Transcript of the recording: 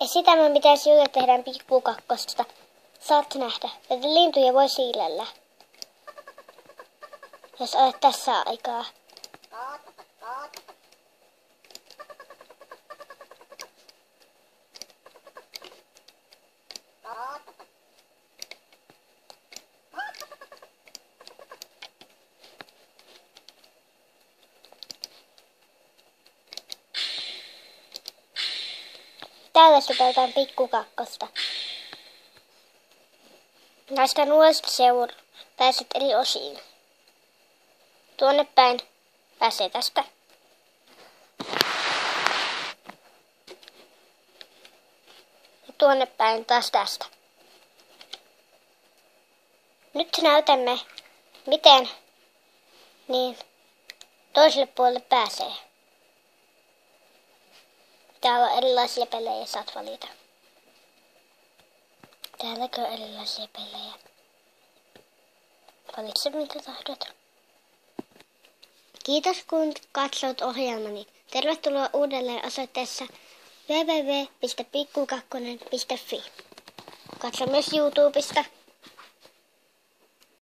Ja sitä me pitäisi juuri tehdä Pikku Kakkosta. Saat nähdä, että lintuja voi siilellä. Jos olet tässä aikaa. Täällä sypätään Pikku Kakkosta. Näistä nuorista pääset eri osiin. Tuonne päin pääsee tästä. Ja tuonne päin taas tästä. Nyt näytämme, miten niin toiselle puolelle pääsee. Täällä on erilaisia pelejä, saat valita. Täälläkö on erilaisia pelejä? Valitse mitä tahdot. Kiitos kun katsoit ohjelmani. Tervetuloa uudelleen osoitteessa www.pikkukakkonen.fi. Katso myös YouTubesta.